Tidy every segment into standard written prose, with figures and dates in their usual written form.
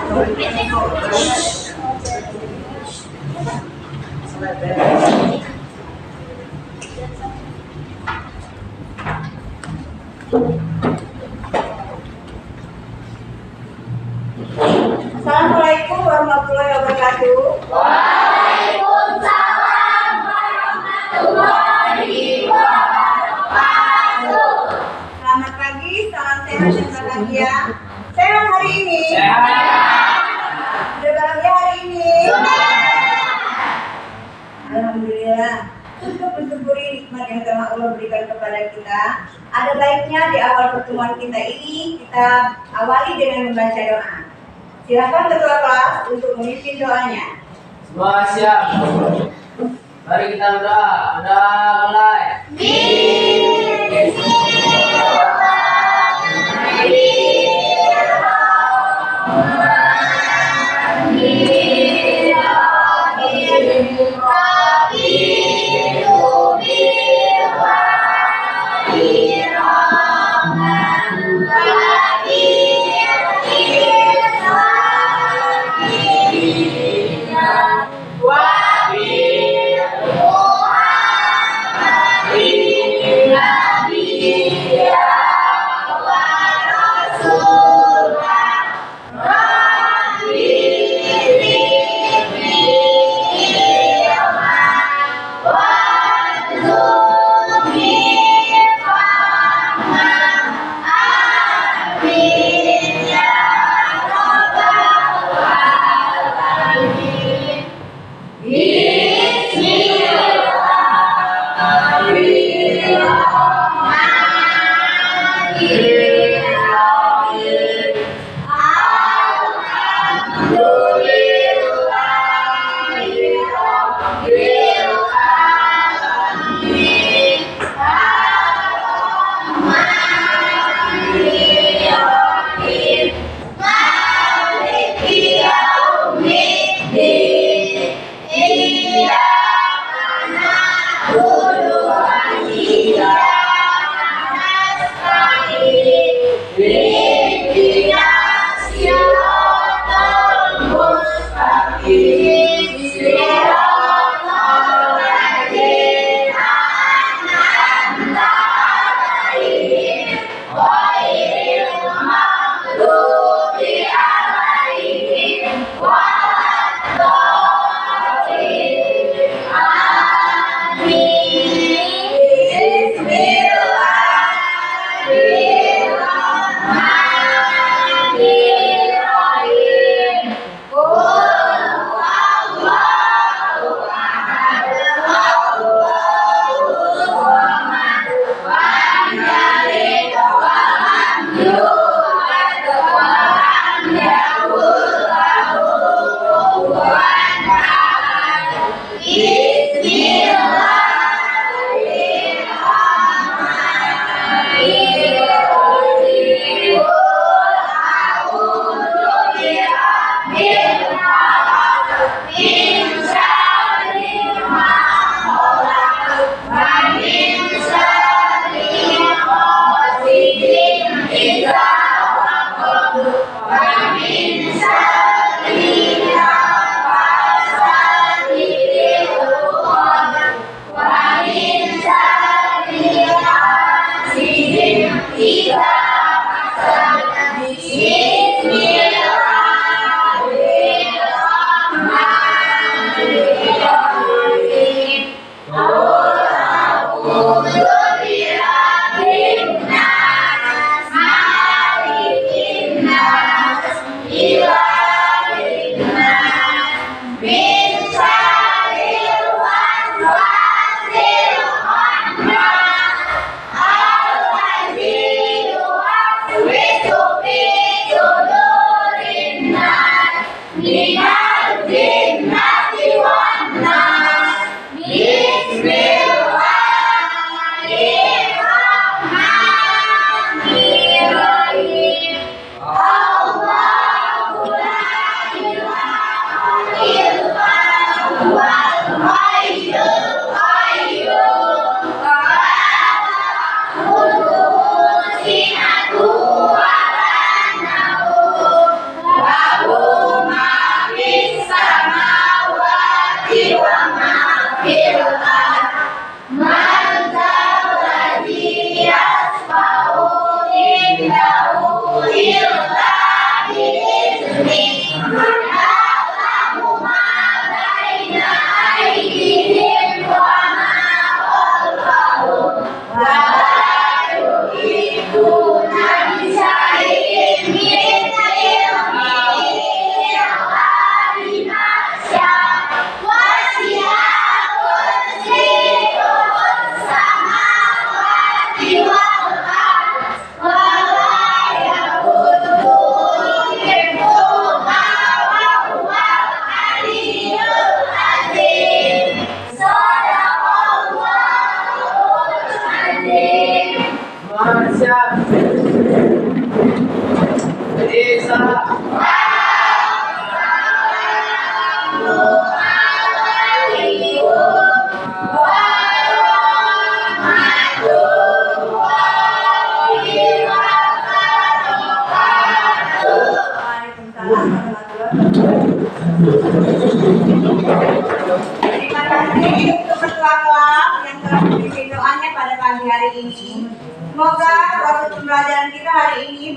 Assalamualaikum warahmatullahi wabarakatuh. Waalaikumsalam warahmatullahi wabarakatuh. Selamat pagi, salam sehat dan bahagia. Sehat hari ini? Sudah bahagia hari ini? Alhamdulillah. Untuk mensyukuri nikmat yang telah Allah berikan kepada kita, ada baiknya di awal pertemuan kita ini kita awali dengan membaca doa. Silakan ketua kelas untuk memimpin doanya. Semua siap. Mari kita berdoa. Udah mulai.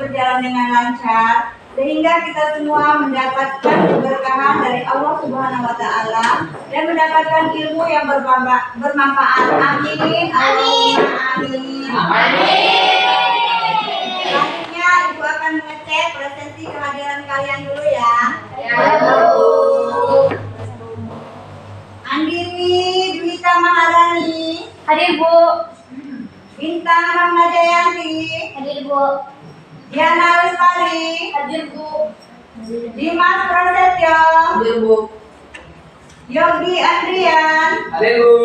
berjalan dengan lancar, sehingga kita semua mendapatkan keberkahan dari Allah Subhanahu wa Ta'ala dan mendapatkan ilmu yang bermanfaat. Amin. Allahumma amin. Selanjutnya Ibu akan mengecek presensi kehadiran kalian dulu ya. Andini Dwita Maharani. Hadir Bu. Bintang Ramna Jayanti. Hadir Bu. Diana Lestari. Hadir Bu. Dimas Prasetyo. Hadir Bu. Yogi Andrian. Hadir Bu.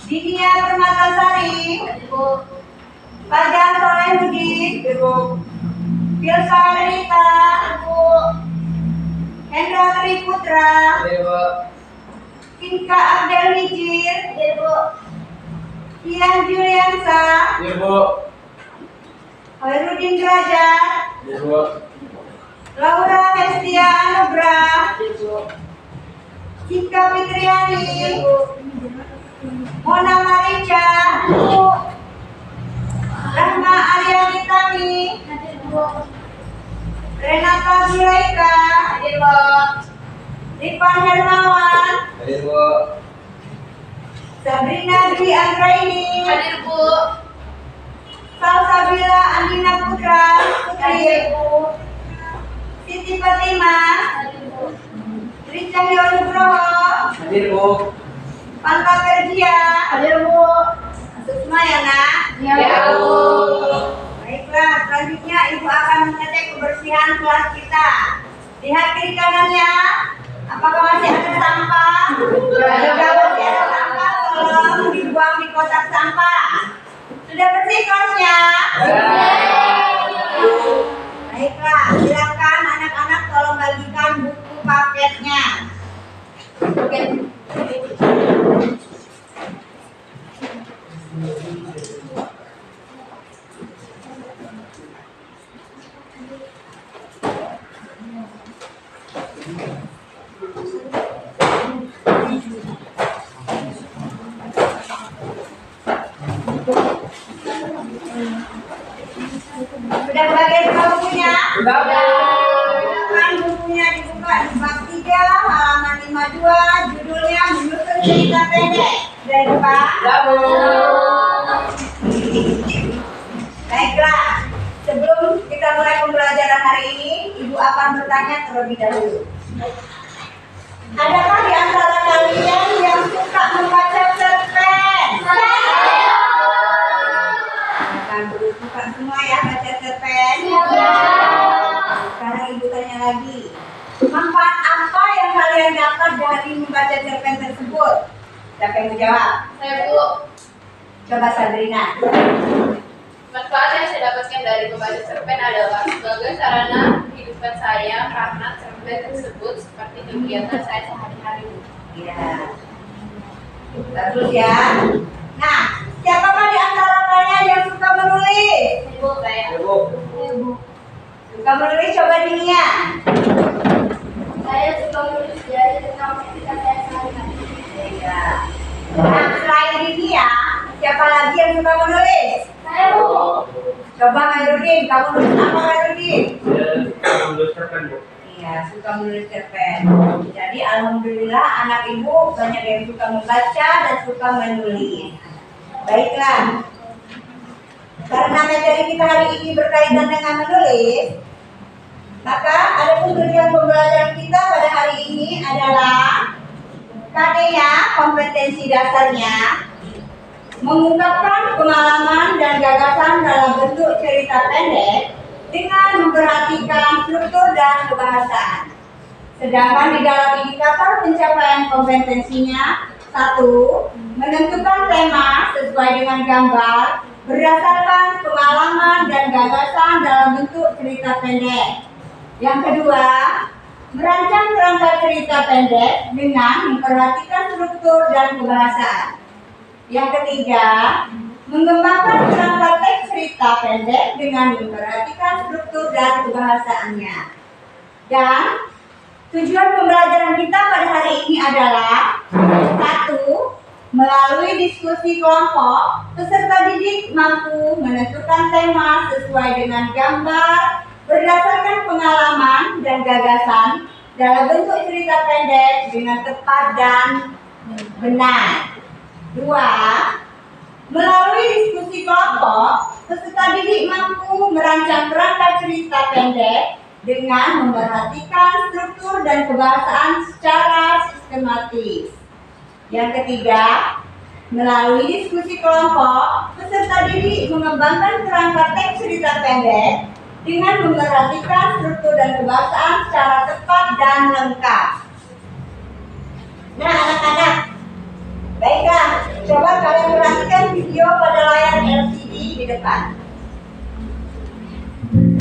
Dinia Permatasari. Hadir Bu. Fajar Solehudin. Hadir Bu. Filsa Rita. Hadir Bu. Hendra Tri Putra. Hadir Bu. Kinka Abdel Hijir. Hadir Bu. Kian Juliansa. Hadir Bu. Hoirudin Derajat. Hadir Bu. Laura Hestia Anugrah. Hadir Bu. Cika Fitriani. Hadir Bu. Mona Marica. Hadir Bu. Rahma Aryani Tami. Hadir Bu. Renata Zulaika. Hadir Bu. Ripan Hermawan. Hadir Bu. Sabrina Dwi Anggraini. Hadir Bu. Salsabila Andina Putra Putri. Hadir Bu. Siti Fatima. Hadir Bu. Tri Cahyo Nugroho. Hadir Bu. Panta Kerjia. Hadir Bu. Susma ya nak. Ya Bu. Baiklah, selanjutnya Ibu akan mengecek kebersihan kelas kita. Lihat kiri kanannya. Apakah masih ada sampah? Jika masih ada sampah, tolong dibuang di kotak sampah. Sudah bersih kelasnya? Baiklah, silakan anak-anak tolong bagikan buku paketnya. Oke. Sudah kebagian semua bukunya? Sudah. Silakan bukunya dibuka di bab 3 halaman 52, judulnya menyusun cerita pendek. Dari depan. Sudah Bu. Baiklah, sebelum kita mulai pembelajaran hari ini, Ibu akan bertanya terlebih dahulu. Adakah di antara kalian yang suka membaca cerpen? Bukan bukan semua ya baca cerpen. Sekarang Ibu tanya lagi. Manfaat apa yang kalian dapat dari membaca cerpen tersebut? Siapa yang menjawab? Saya Bu. Coba Sabrina. Manfaat yang saya dapatkan dari membaca cerpen adalah sebagai sarana kehidupan saya karena cerpen tersebut seperti kegiatan saya sehari-hari. Iya. Terus ya. Nah, siapakah di antara kalian yang suka menulis? Ibu saya. Hadir Bu. Suka menulis, coba Dinia. Saya suka menulis diary tentang kehidupan saya sehari-hari. Iya. Nah, selain Dinia, siapa lagi yang suka menulis? Saya Bu. Coba Mairudin, kamu nulis apa Mairudin? Saya menulis cerpen Bu. Iya, suka menulis cerpen. Jadi alhamdulillah anak ibu banyak yang suka membaca dan suka menulis. Baiklah. Karena materi kita hari ini berkaitan dengan menulis, maka ada tujuan pembelajaran kita pada hari ini adalah KD-nya, kompetensi dasarnya, mengungkapkan pengalaman dan gagasan dalam bentuk cerita pendek dengan memperhatikan struktur dan kebahasaan. Sedangkan di dalam indikator pencapaian kompetensinya, 1. Menentukan tema sesuai dengan gambar berdasarkan pengalaman dan gagasan dalam bentuk cerita pendek. Yang kedua, merancang kerangka cerita pendek dengan memperhatikan struktur dan kebahasaan. Yang ketiga, mengembangkan kerangka teks cerita pendek dengan memperhatikan struktur dan kebahasaannya. Dan tujuan pembelajaran kita pada hari ini adalah 1. Melalui diskusi kelompok, peserta didik mampu menentukan tema sesuai dengan gambar berdasarkan pengalaman dan gagasan dalam bentuk cerita pendek dengan tepat dan benar. 2. Melalui diskusi kelompok, peserta didik mampu merancang kerangka cerita pendek dengan memperhatikan struktur dan kebahasaan secara sistematis. Yang ketiga, melalui diskusi kelompok, peserta didik mengembangkan kerangka teks cerita pendek dengan memperhatikan struktur dan kebahasaan secara tepat dan lengkap. Nah, anak-anak, baiklah, coba kalian perhatikan video pada layar LCD di depan.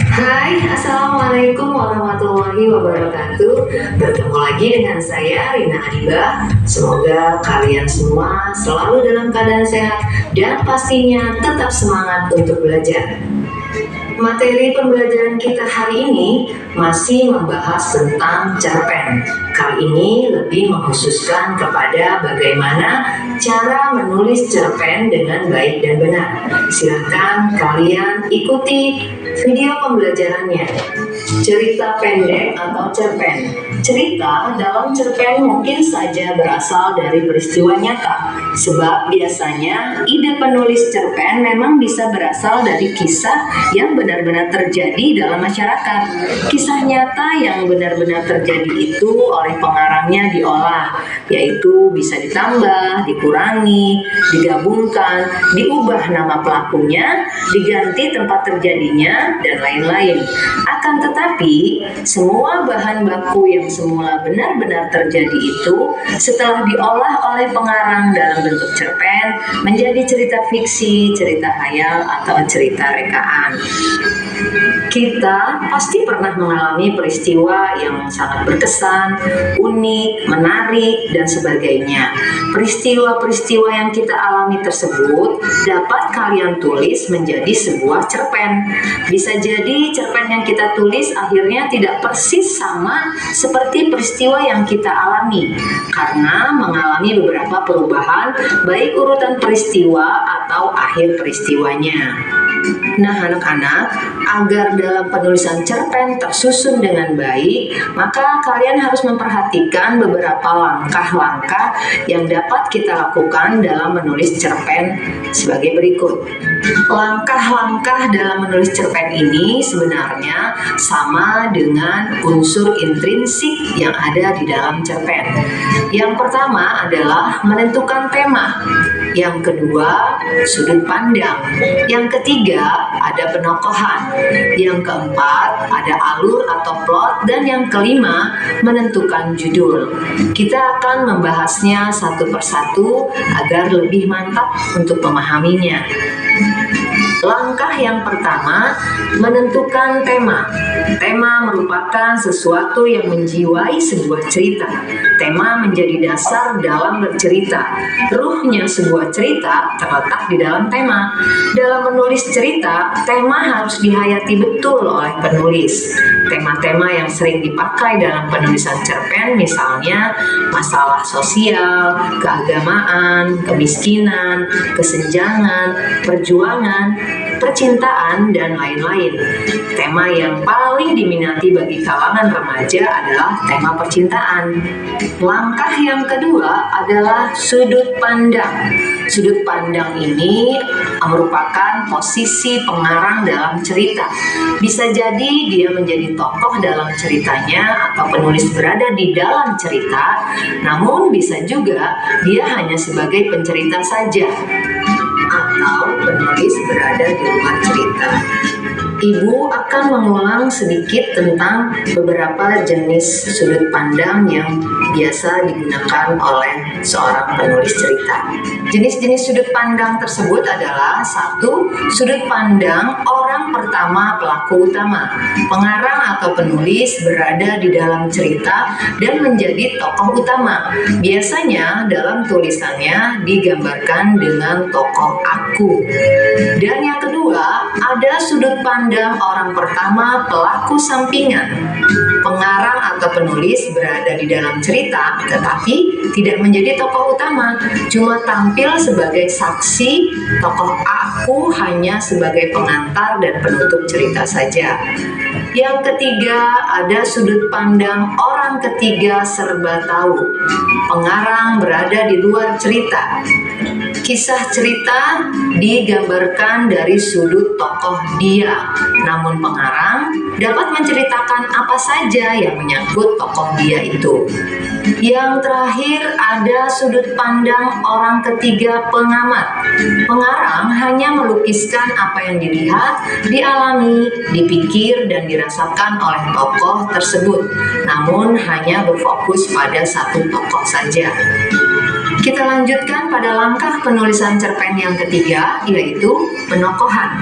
Hai, Assalamualaikum warahmatullahi wabarakatuh. Bertemu lagi dengan saya, Rina Adibah. Semoga kalian semua selalu dalam keadaan sehat dan pastinya tetap semangat untuk belajar. Materi pembelajaran kita hari ini masih membahas tentang cerpen. Kali ini lebih mengkhususkan kepada bagaimana cara menulis cerpen dengan baik dan benar. Silahkan kalian ikuti video pembelajarannya. Cerita pendek atau cerpen. Cerita dalam cerpen mungkin saja berasal dari peristiwa nyata, sebab biasanya ide penulis cerpen memang bisa berasal dari kisah yang benar-benar terjadi dalam masyarakat. Kisah nyata yang benar-benar terjadi itu oleh pengarangnya diolah, yaitu bisa ditambah, dikurangi, digabungkan, diubah nama pelakunya, diganti tempat terjadinya, dan lain-lain. Akan tetapi, semua bahan baku yang semula benar-benar terjadi itu setelah diolah oleh pengarang dalam bentuk cerpen menjadi cerita fiksi, cerita khayal, atau cerita rekaan. Kita pasti pernah mengalami peristiwa yang sangat berkesan, unik, menarik, dan sebagainya. Peristiwa-peristiwa yang kita alami tersebut dapat kalian tulis menjadi sebuah cerpen. Bisa jadi cerpen yang kita tulis akhirnya tidak persis sama seperti peristiwa yang kita alami, karena mengalami beberapa perubahan baik urutan peristiwa atau akhir peristiwanya. Nah, anak-anak, agar dalam penulisan cerpen tersusun dengan baik, maka kalian harus memperhatikan beberapa langkah-langkah yang dapat kita lakukan dalam menulis cerpen sebagai berikut. Langkah-langkah dalam menulis cerpen ini sebenarnya sama dengan unsur intrinsik yang ada di dalam cerpen. Yang pertama adalah menentukan tema. Yang kedua, sudut pandang. Yang ketiga, ada penokohan. Yang keempat, ada alur atau plot. Dan yang kelima, menentukan judul. Kita akan membahasnya satu persatu agar lebih mantap untuk memahaminya. Langkah yang pertama, menentukan tema. Tema merupakan sesuatu yang menjiwai sebuah cerita. Tema menjadi dasar dalam bercerita. Ruhnya sebuah cerita terletak di dalam tema. Dalam menulis cerita, tema harus dihayati betul oleh penulis. Tema-tema yang sering dipakai dalam penulisan cerpen misalnya masalah sosial, keagamaan, kemiskinan, kesenjangan, perjuangan, percintaan, dan lain-lain. Tema yang paling diminati bagi kalangan remaja adalah tema percintaan. Langkah yang kedua adalah sudut pandang. Sudut pandang ini merupakan posisi pengarang dalam cerita. Bisa jadi dia menjadi tokoh dalam ceritanya atau penulis berada di dalam cerita, namun bisa juga dia hanya sebagai pencerita saja atau penulis berada di luar cerita. Ibu akan mengulang sedikit tentang beberapa jenis sudut pandang yang biasa digunakan oleh seorang penulis cerita. Jenis-jenis sudut pandang tersebut adalah: 1. Sudut pandang orang pertama pelaku utama. Pengarang atau penulis berada di dalam cerita dan menjadi tokoh utama. Biasanya dalam tulisannya digambarkan dengan tokoh aku. Dan yang kedua, ada sudut pandang orang pertama pelaku sampingan. Pengarang pengarang atau penulis berada di dalam cerita, tetapi tidak menjadi tokoh utama, cuma tampil sebagai saksi. Tokoh aku hanya sebagai pengantar dan penutup cerita saja. Yang ketiga, ada sudut pandang orang ketiga serba tahu. Pengarang berada di luar cerita. Kisah cerita digambarkan dari sudut tokoh dia, namun pengarang dapat menceritakan apa saja yang menyangkut tokoh dia itu. Yang terakhir, ada sudut pandang orang ketiga pengamat. Pengarang hanya melukiskan apa yang dilihat, dialami, dipikir, dan dirasakan oleh tokoh tersebut, namun hanya berfokus pada satu tokoh saja. Kita lanjutkan pada langkah penulisan cerpen yang ketiga, yaitu penokohan.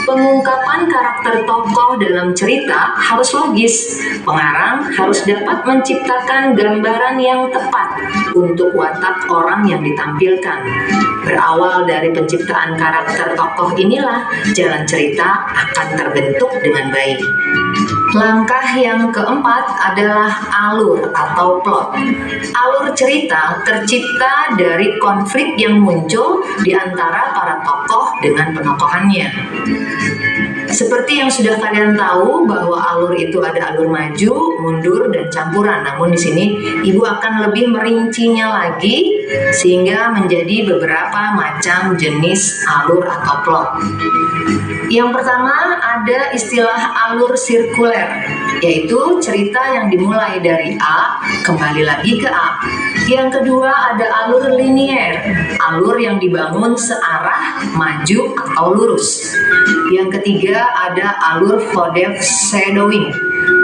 Pengungkapan karakter tokoh dalam cerita harus logis. Pengarang harus dapat menciptakan gambaran yang tepat untuk watak orang yang ditampilkan. Berawal dari penciptaan karakter tokoh inilah jalan cerita akan terbentuk dengan baik. Langkah yang keempat adalah alur atau plot. Alur cerita tercipta dari konflik yang muncul di antara para tokoh dengan penokohannya. Seperti yang sudah kalian tahu bahwa alur itu ada alur maju, mundur, dan campuran. Namun di sini Ibu akan lebih merincinya lagi sehingga menjadi beberapa macam jenis alur atau plot. Yang pertama ada istilah alur sirkuler, yaitu cerita yang dimulai dari A kembali lagi ke A. Yang kedua ada alur linier, alur yang dibangun searah, maju atau lurus. Yang ketiga ada alur foreshadowing,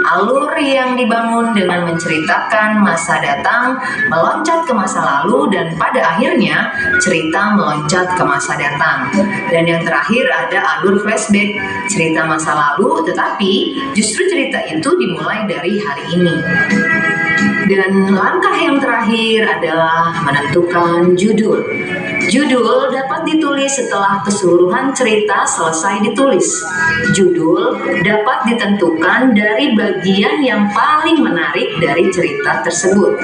alur yang dibangun dengan menceritakan masa datang, meloncat ke masa lalu, dan pada akhirnya cerita meloncat ke masa datang. Dan yang terakhir ada alur flashback, cerita masa lalu tetapi justru cerita itu dimulai dari hari ini. Dan langkah yang terakhir adalah menentukan judul. Judul dapat ditulis setelah keseluruhan cerita selesai ditulis. Judul dapat ditentukan dari bagian yang paling menarik dari cerita tersebut.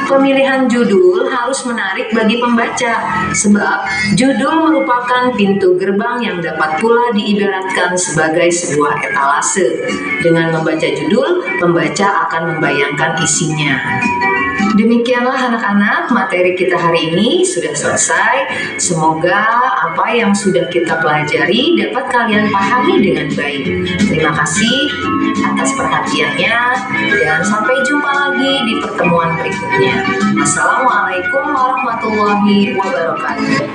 Pemilihan judul harus menarik bagi pembaca, sebab judul merupakan pintu gerbang yang dapat pula diibaratkan sebagai sebuah etalase. Dengan membaca judul, pembaca akan membayangkan isinya. Demikianlah anak-anak, materi kita hari ini sudah selesai. Semoga apa yang sudah kita pelajari dapat kalian pahami dengan baik. Terima kasih atas perhatiannya dan sampai jumpa lagi di pertemuan berikutnya. Assalamualaikum warahmatullahi wabarakatuh.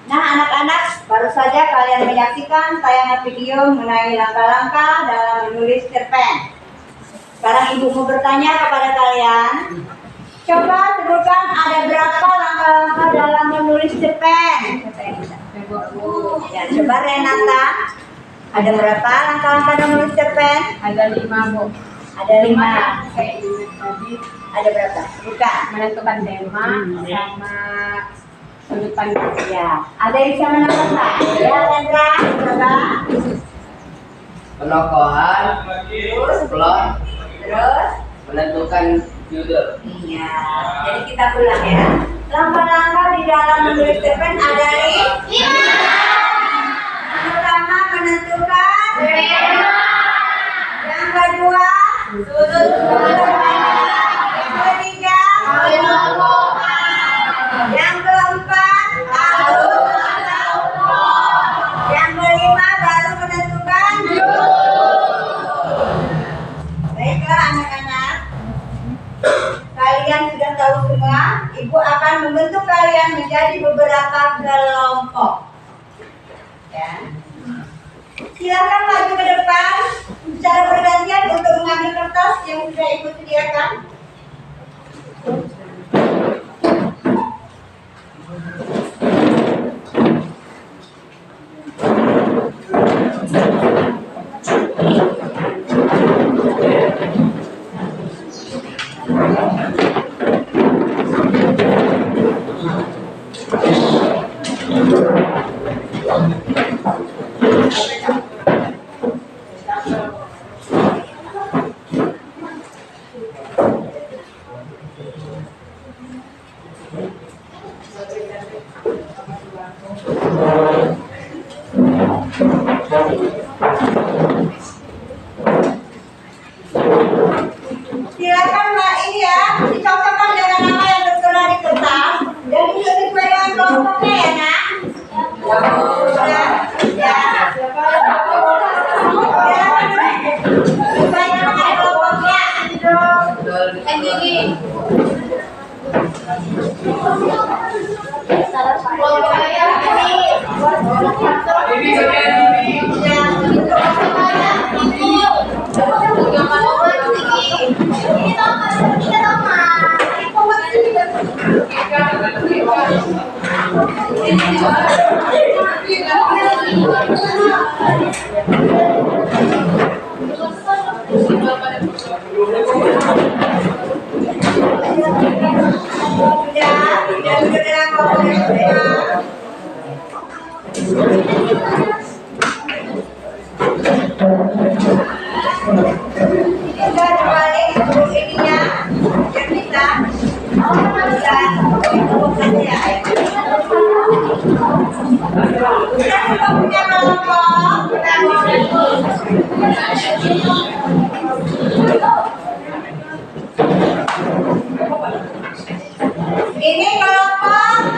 Nah anak-anak, baru saja kalian menyaksikan tayangan video mengenai langkah-langkah dalam menulis cerpen. Sekarang Ibu mau bertanya kepada kalian. Coba sebutkan ada berapa langkah-langkah dalam menulis cerpen? Ya, coba Renata. Ada berapa langkah-langkah dalam menulis cerpen? Ada 5, Bu. Ada 5. Tadi Ada berapa? Bukan. menentukan tema sama sudut pandang. Ya, ada yang bisa menambahkan? Ya, Rendra, coba. Penokohan, plot, Terus? menentukan judul. Iya. Jadi kita ulang ya. Langkah-langkah di dalam menulis cerpen ada 5. Yang pertama menentukan tema. Yang kedua sudut pandang. Yang ketiga penokohan. Yang keempat alur atau plot. Yang kelima baru menentukan judul. Baiklah anak-anak, kalian sudah tahu semua. Ibu akan membentuk kalian menjadi beberapa kelompok. Ya. Silakan maju ke depan secara bergantian untuk mengambil kertas yang sudah Ibu sediakan. Silakan Mbak ini ya, dicocokkan dengan nama yang tertera di kertas dan ini sesuai dengan kelompoknya ya nak. Ya, ya. Sesuai dengan kelompoknya. Gini.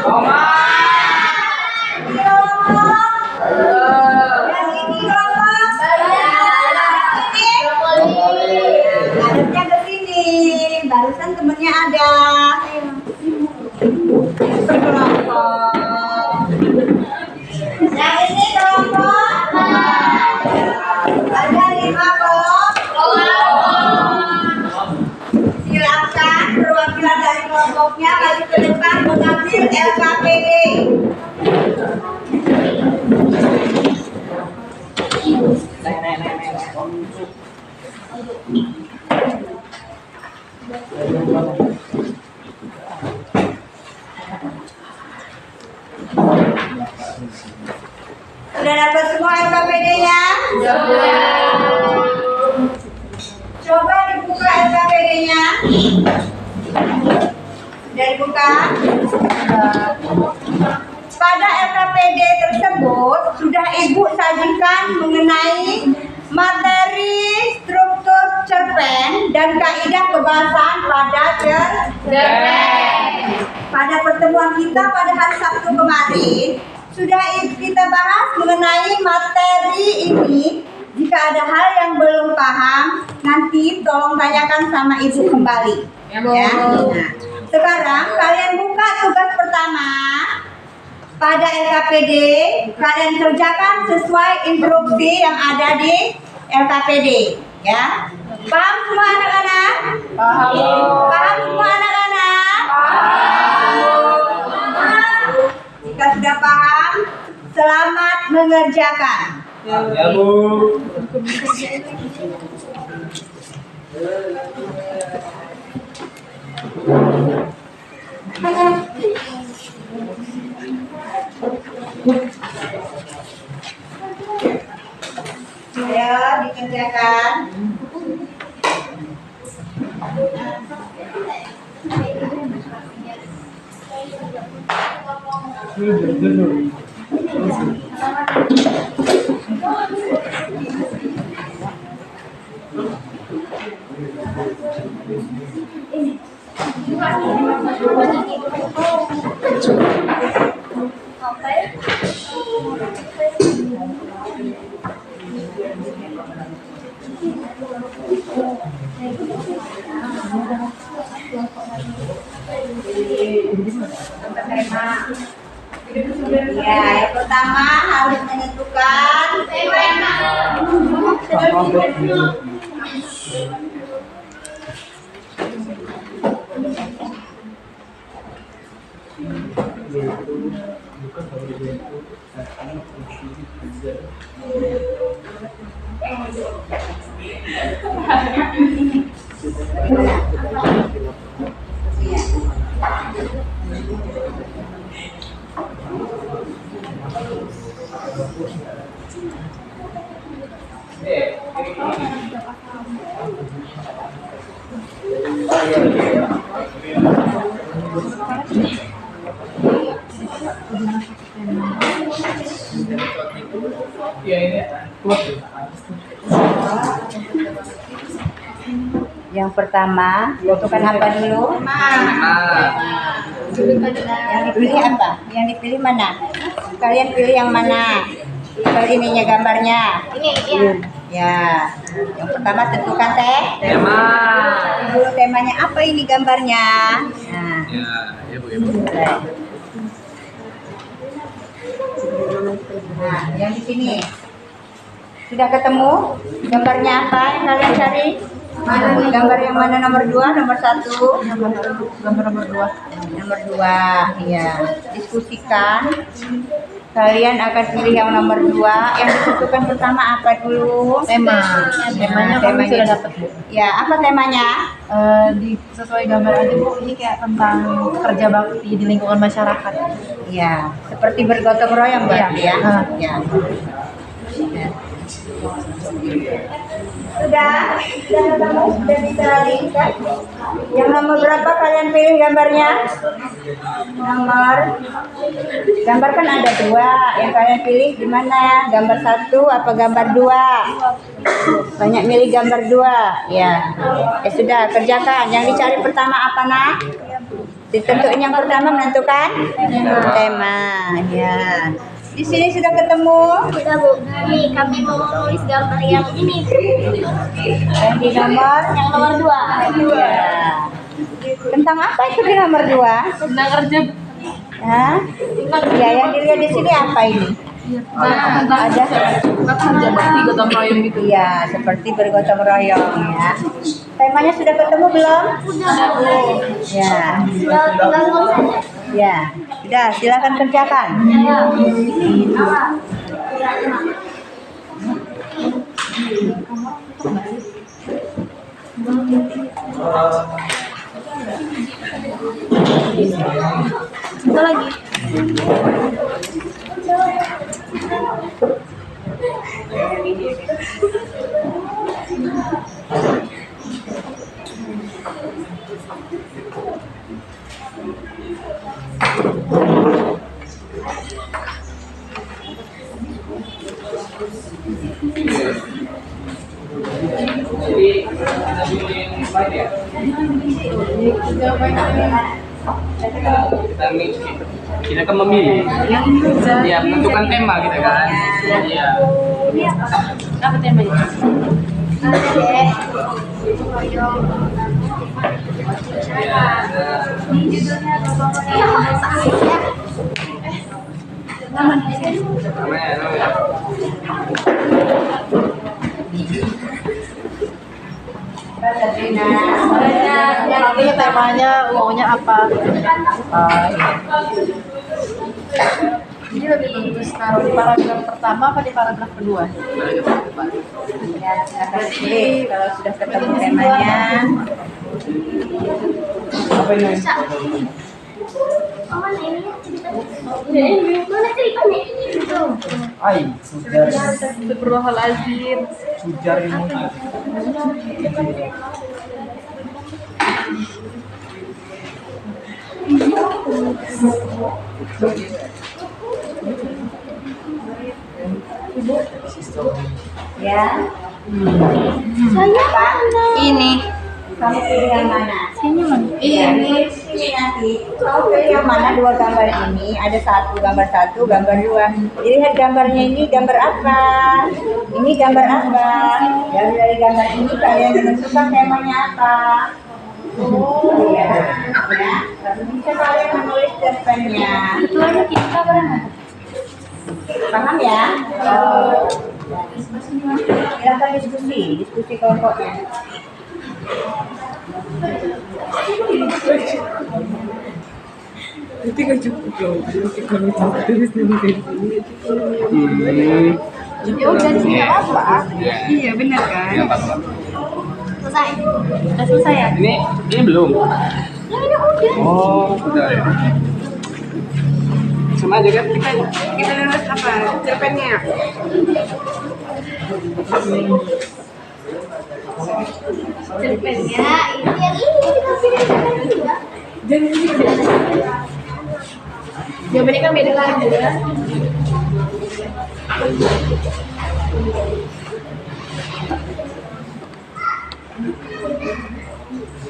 Kelompok saya ini kelompok yang ini kelompok harusnya ke sini barusan temennya ada kelompok yang ini kelompok ada 5 kelompok. Silakan perwakilan dari kelompoknya maju ke depan mengambil LKPD. Sudah dapat semua LKPD-nya? Coba dibuka LKPD-nya. Sudah dibuka? Pada LKPD tersebut sudah Ibu sajikan mengenai materi struktur cerpen dan kaidah kebahasaan pada cerpen. Pada pertemuan kita pada hari Sabtu kemarin sudah kita bahas mengenai materi ini. Jika ada hal yang belum paham, nanti tolong tanyakan sama Ibu kembali. Ya. Nah, sekarang kalian buka tugas pertama pada LKPD. Kalian kerjakan sesuai instruksi yang ada di LKPD. Ya, paham semua anak-anak? Paham. Paham semua anak-anak? Paham. Jika sudah paham, selamat mengerjakan. Ya Bu. Ayo dikerjakan. Ya, yang pertama harus menentukan tema. Yang pertama, tentukan apa dulu? Yang dipilih apa? Yang dipilih mana? Kalian pilih yang mana? Kalau ininya gambarnya. Ini ya. Ya. Yang pertama tentukan Tema. dulu temanya apa ini gambarnya? Nah. Ya, Bu. Nah, yang di sini. Sudah ketemu gambarnya apa yang kalian cari? Mana nih gambar yang mana, nomor 2, nomor 1? Gambar nomor 2. Nomor 2, iya. Diskusikan. Kalian akan pilih yang nomor 2. Yang ditentukan pertama apa dulu? Tema. Temanya kami sudah dapat, Bu. Ya, apa temanya? Sesuai gambar aja, Bu. Ini kayak tentang kerja bakti di lingkungan masyarakat. Ya, seperti bergotong royong berarti ya. Ya. Ya. Sudah ketemu, sudah bisa lihat. Yang nomor berapa kalian pilih gambarnya? Gambar kan ada 2. Yang kalian pilih di mana ya? Gambar 1 apa gambar 2? Banyak milih gambar 2. Ya. Sudah, kerjakan. Yang dicari pertama apa, Nak? Ditentuin yang pertama menentukan tema. Ya. Di sini sudah ketemu. Sudah, Bu. Nih, kami mau menulis gambar yang ini. Yang di nomor Yang nomor 2. Ya. Tentang apa itu di nomor 2? Tentang kerja. Hah? Ya, yang dilihat di sini apa ini? Ada Kerja bakti gotong royong gitu. iya, seperti bergotong royong ya. Temanya sudah ketemu belum? Sudah, Bu. Ya. Tinggal nulis saja. Ya. Sudah, silakan kerjakan. Satu lagi. Jadi kita bikin slide ya. Kita akan memilih. Ya, menentukan tema kita kan. Iya. Apa temanya? Namanya. Ini temanya maunya apa? Jadi lebih bagus taruh di paragraf pertama apa di paragraf kedua? Ya, silakan pilih kalau sudah ketemu temanya. Mana ceritanya? Ay, sujar. Astagfirullahaladzim. Sujar ini. Ya. Saya mana? Ini. Kamu pilih yang mana? Sini mana? Ini nanti. Kamu pilih yang mana? 2 gambar ini. Ada gambar 1, gambar 2. Dilihat gambarnya ini gambar apa? Ini gambar apa? Dari gambar ini kalian menentukan temanya apa? Oh, iya. Ya. Lalu bisa kalian menulis cerpennya. Itu aja kita berapa? Paham ya? Silakan diskusi kelompoknya. Itu kan cukup loh. Kalau tulis dari sini. Ya udah di sini nggak apa-apa. Iya benar kan? Selesai. Udah selesai ya? Ini belum. Yang ini udah. Oh, udah ya. Sama aja kan Kita nulis apa? Cerpennya. Cerpennya ini yang ini kita pilih yang ini ya. Jangan ini beda. Jawabannya kan beda lagi ya.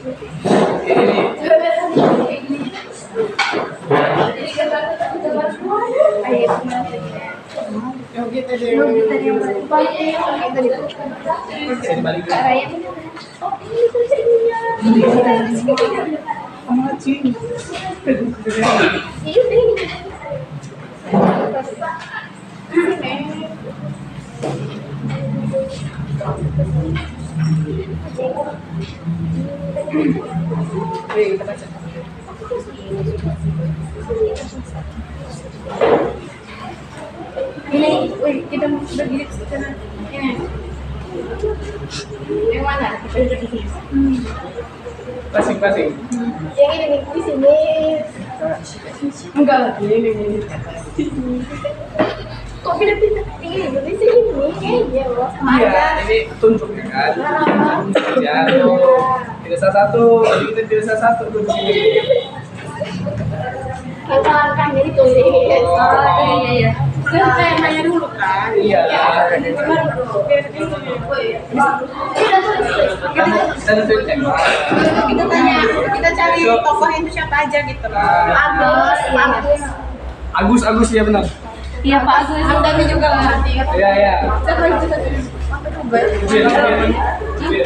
Ini. Jadi gambar ayo Yang kita deh. Bisa dibalik. Amacing. Kita baca. ini, wih, kita mau berdiri ke sana. Ini. Yang mana? Pasing-pasing. Yang ini nih, di sini. Enggak lagi ini. Kok pindah-pindah? Ini di sini kayaknya loh. Iya, ini tunjuk ya kan. Ya, tidak salah satu. Jadi kita tidak salah satu tuh di sini. Kan jadi tulis. Iya. Kan temanya dulu kan. Iya. Kita nentuin tema. Kita tanya, kita cari tokoh itu siapa aja gitu loh. Agus ya benar. Iya Pak Agus. Andami juga lah. Iya, iya. Bir. Iya.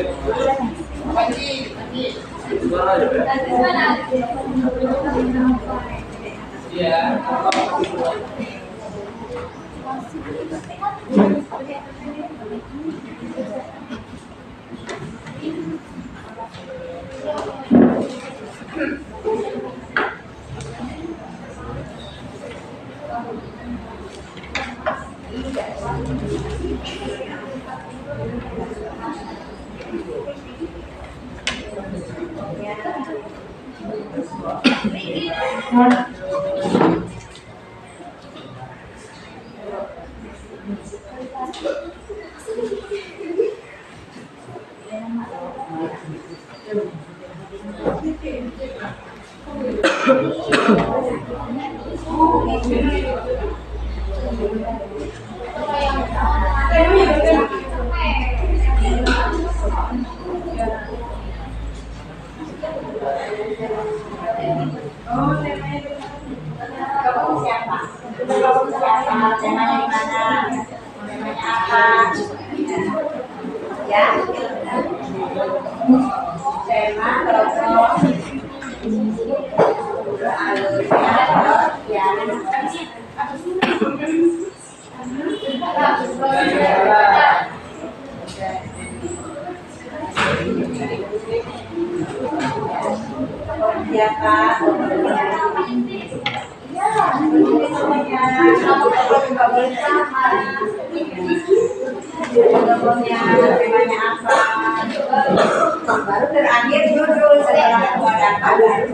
Baru terakhir judul setelah dapat baru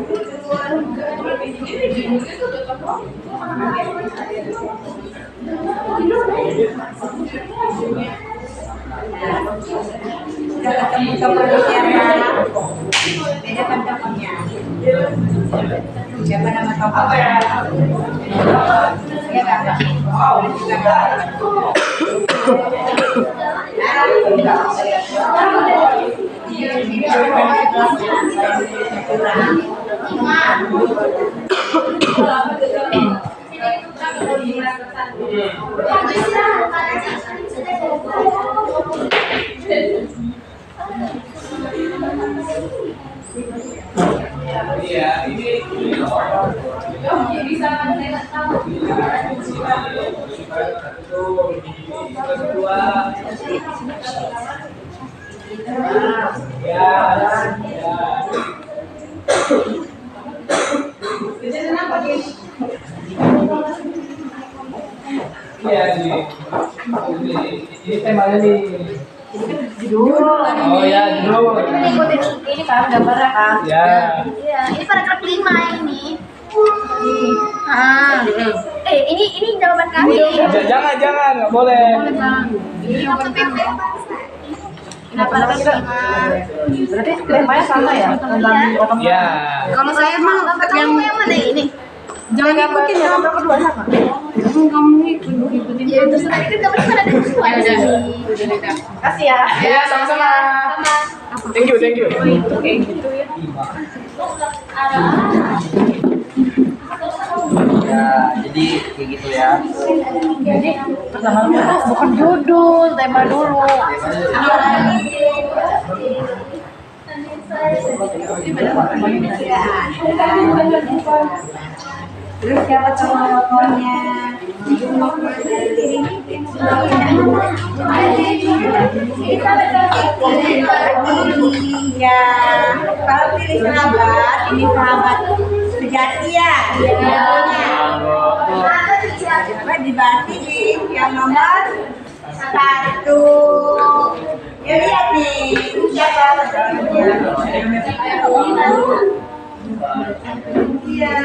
sudah ketemu tokohnya beda kan tokohnya siapa nama tokohnya ya kakak Iya, ini Bisa tahu. Iya, ini temanya nih. Oh ya, judul. Kita ngikutin ini kan gambarnya kan. Ya. Iya, ini paragraf 5 ini. Ini jawaban kami. Jangan, nggak boleh. Kenapa paragraf 5? Berarti temanya sama ya? Tentang Ya. Kalau saya mau yang mana ini? Jangan ngikutin ya, gambar kedua sama. Kamu ikutin. Ya terserah, itu gambarnya kan ada sesuai. Udah. Kasih ya. Ya, sama-sama. Sama. Thank you. Itu kayak gitu ya. Ya, jadi kayak gitu ya. Jadi pertama bukan judul, tema dulu. Terus siapa tokoh-tokohnya? Iya. Kalau pilih sahabat, ini sahabat sejati ya. Coba dibahas yang nomor 1. Ya lihat nih, siapa Iya.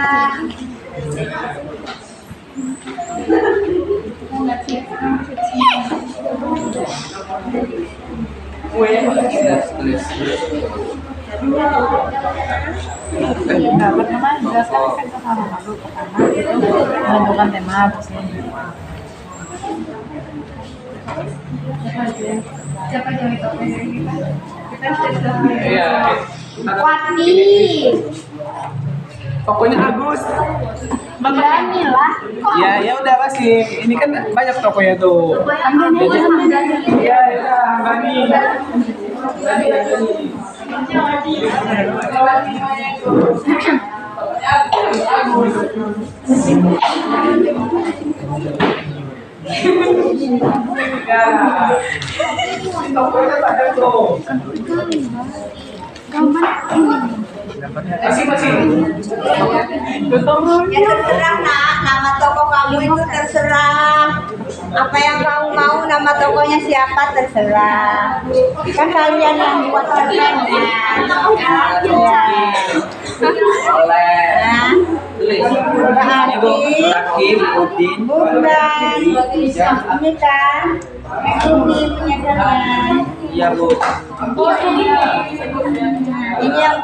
Nah, pertama jelaskan efek pertama dulu. Pertama itu menentukan tema apa sih? Iya. Wati. Tokonya Agus. Berani lah. Ya udah pasti. Ini kan banyak tokonya tuh. Iya, Bani. Tokonya banyak tuh. Masih. Ya terserah nak, nama toko kamu itu terserah. Apa yang kamu mau, nama tokonya siapa terserah. Kan kalian yang buat cerpennya. Oleh Nah, berarti Hakim Udin. bukan ini kan ini penyegaran. Iya, Bu. Ini yang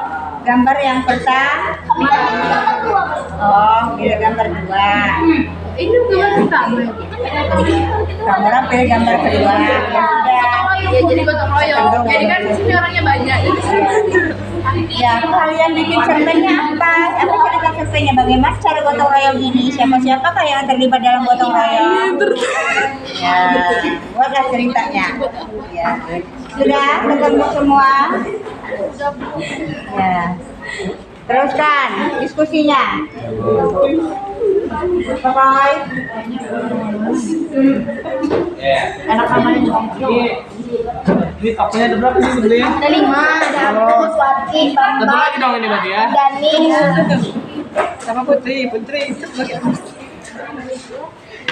gambar yang pertama. Oh, pilih gambar 2. Ini gambar pertama. Kamera pilih gambar kedua. Ya sudah. Ya jadi gotong royong. Jadi kan di sini orangnya banyak. Ya, kalian bikin cerpennya apa? Apa cerita cerpennya? Bagaimana cara gotong royong ini? Siapa-siapa yang terlibat dalam gotong royong? Ya, buatlah ceritanya. Ya, sudah ketemu semua. Ya, teruskan diskusinya. Bye. Anak kamarnya Ini tokonya ada berapa sih sebenarnya? Ada 5. Ada Agus, Wati, Satu Bambang, lagi dong ini berarti ya. Dani. Sama Putri.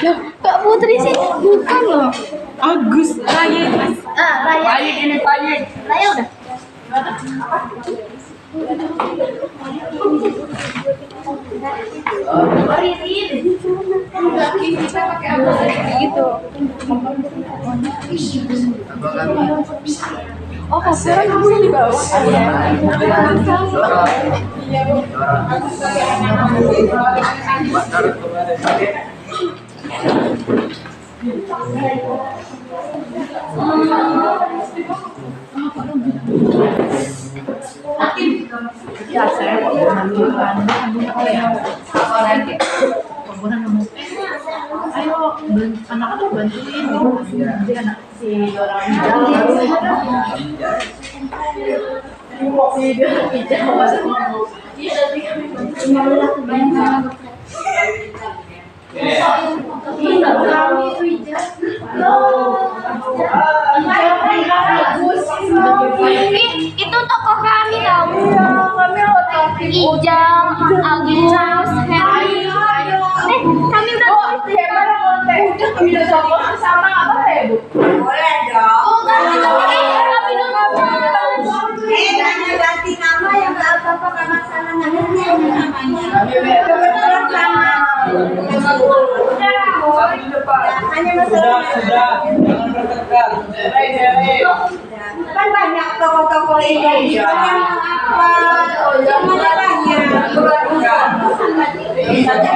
Loh, Kak Putri sih bukan loh. Agus. Raya. Raya udah. Kita pakai apa gitu. Oh, sekarang kamu yang di bawah. Ya, saya menunjukkan apa lagi? Pembunuhan kamu. Ayo, anak-anak bantuin. Jadi anak si orang Itu tokoh kami tahu. Ijal, Agus, Heri. Kami udah Sama apa ya, Bu? Boleh dong. Hanya ganti nama yang nggak apa-apa, nggak masalah, nggak ngerti namanya. Kebetulan sama. Hanya masalah. Sudah. Jangan bertengkar. Kan banyak toko-toko ini. Yang apa? Namanya banyak. Ganti.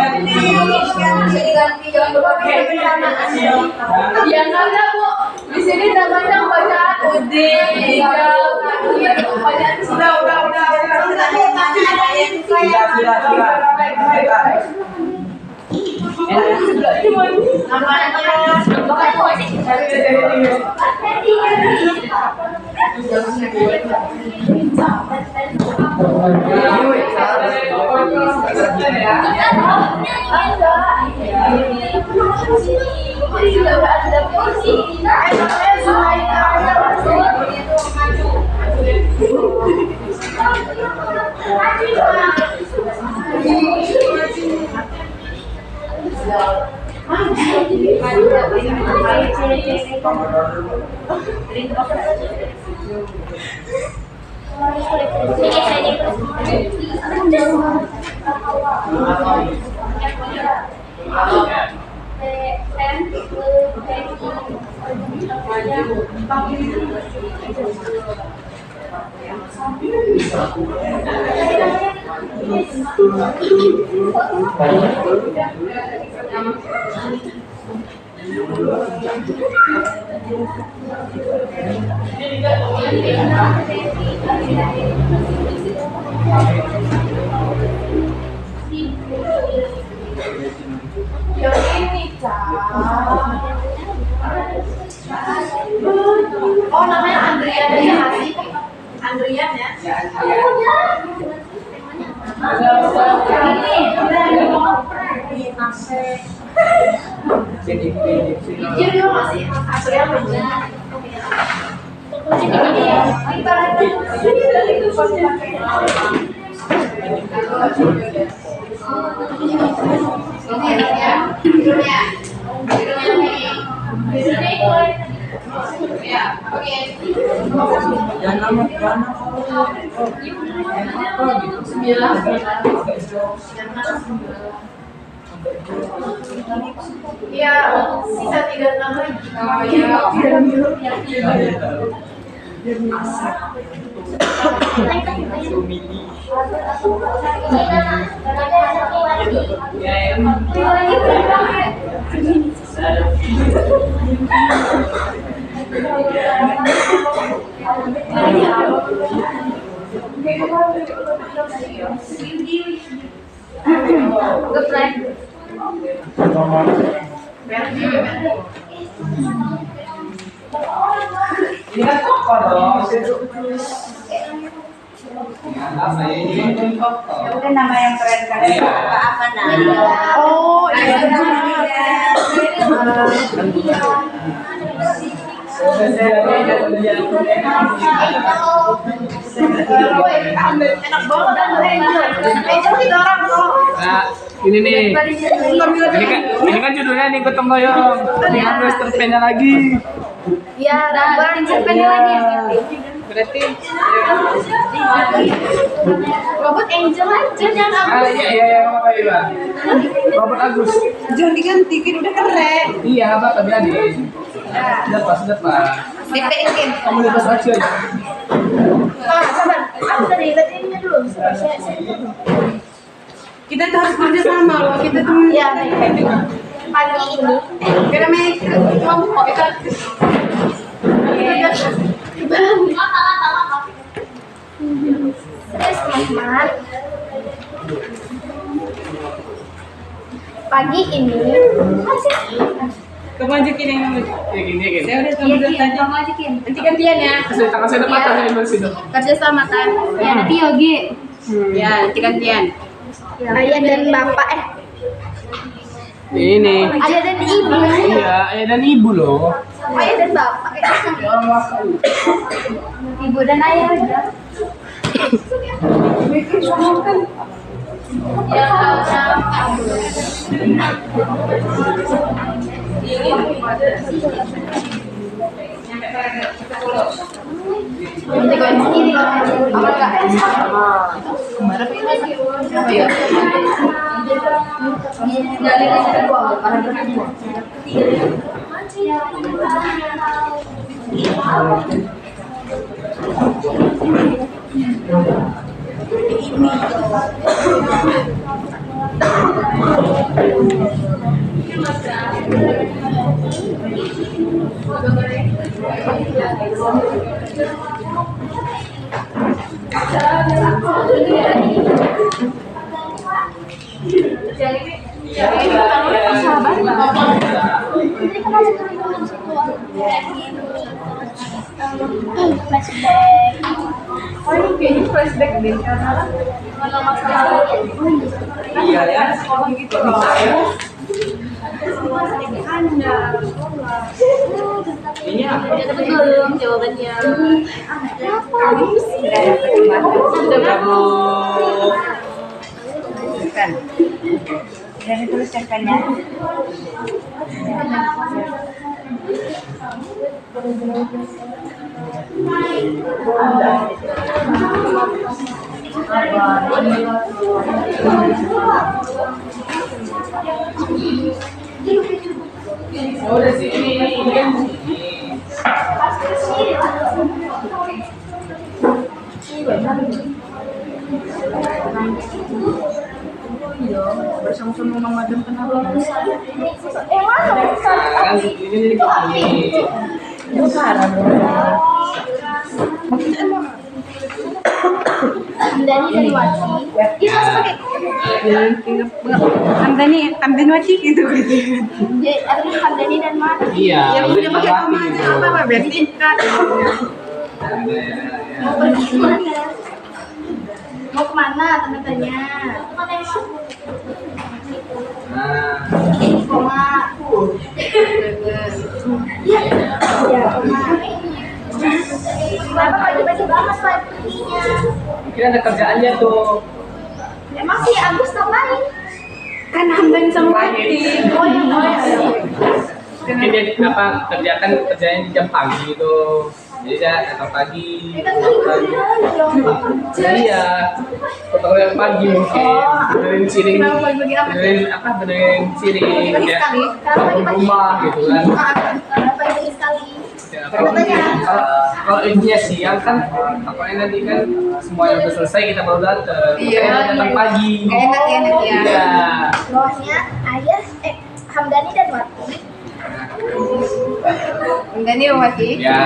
Ya nggak ada Bu. Di sini namanya banyak. Oh, namanya Andrian ya, masih Andrian ya. Jadi masih Andrian ya, sisa 36 lagi. Ini kan koko dong. Ya udah nama yang keren kan apa nah? Oh, iya. Enak banget kan Angel kita orang kok. Nah, ini nih. Ini kan judulnya nih gotong royong. Ini harus terpenya lagi. Iya, bikin cerpen lagi. Berarti Robot Angel aja jangan iya apa ya, Robert Agus. Jangan digantikan, udah keren. Iya, Pak, tadi ada. Sudah, Pak. DPin. Kamu lepas aja. Oh, sabar. Aku tadi lihat ininya dulu. Kita tuh harus kerja sama loh. Kita tuh Iya, pagi ini. karena Kamu kok itu? Terus Ahmad. Pagi ini kamu ajakin yang Gini. saya udah kamu udah tanya. kamu ajakin. Nanti gantian ya. Tangan saya depan, tangan di situ. Kerja sama kan? Ya nanti Yogi. Ya, nanti gantian. Ayah dan bapak Ini. ayah dan ibu. Iya, ayah dan ibu loh. Ayah dan bapak. Ibu dan ayah aja. Ya, nanti kau sendiri apa enggak? Dalil yang kedua, para berdua. Oh ini kayaknya flashback deh karena mana masalah Iya ya. gitu Ini apa? Belum jawabannya. Gabung. Kan. Sudah dituliskan kan ya? Oh, di sini. Ini kan bersama-sama Mama dan kenapa kan ini Hamdani dari Wati. Iya masuk pakai. Hamdani Wati gitu Jadi artinya Hamdani dan Wati. iya. ya udah pakai nama aja apa biar singkat Mau pergi kemana? Mau kemana? Tanda tanya. Nah, Koma. Iya. Ya koma. Kenapa pagi-pagi banget Pak perginya? mungkin ada kerjaannya tuh. Emang si Agus ngapain? kan Hamdani sama Wati Oh ya. Mungkin dia kerjakan kerjanya di jam pagi tuh. Jadi dia datang pagi. Iya. Potong yang pagi mungkin. Benerin ciring. Kenapa pagi-pagi apa? Benerin ciring. Pagi Ya. sekali. Bangun rumah gitu kan. Pagi sekali. Ya, kalau ibunya siang kan, apalagi nanti kan semuanya udah selesai kita baru datang. Iya. Datang pagi. Enak ya. Iya. Bawahnya ayah Hamdani dan Wati. Hamdani Wati Ya.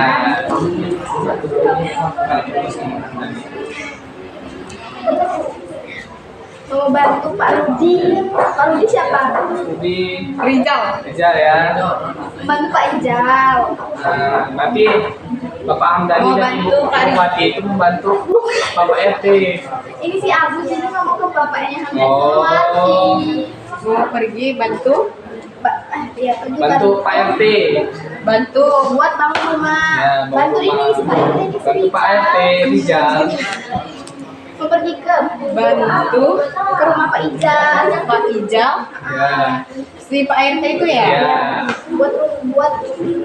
Mau bantu Pak Rudi. Pak Rudi siapa? Jadi Rizal Rizal ya. Bantu Pak Ijal. Nah, berarti Bapak Hamdani Mau dan bantu Ibu Pak Wati itu membantu Bapak RT. Ini si Agus jadi ngomong ke bapaknya Hamdani dan Oh. Wati. mau pergi bantu Iya pergi Bantu Pak RT. bantu buat bangun rumah. Ya, Bantu ini si Pak RT di Bantu Pak RT Rizal. Mau pergi ke bantu ke rumah Pak Ijal. Pak Ijal Ya. si Pak RT itu ya Ya. Buat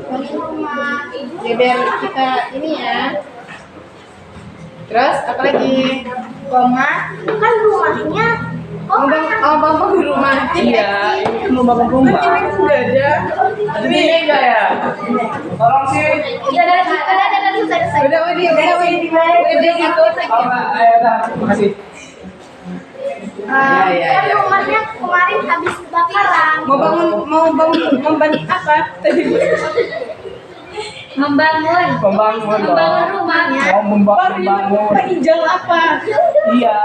bangun rumah. ya biar kita ini ya terus apa lagi Koma kan rumahnya. mau bangun rumah Iya, ini mau bangun rumah. nggak ada Ini enggak ya? Tolong sih. Iya ada selesai. udah gitu Oh, ayo dah. Makasih. Kan rumahnya kemarin habis kebakaran. mau bangun apa tadi Membangun Membangun rumahnya. Mau membangun. Pak Ijal apa Iya,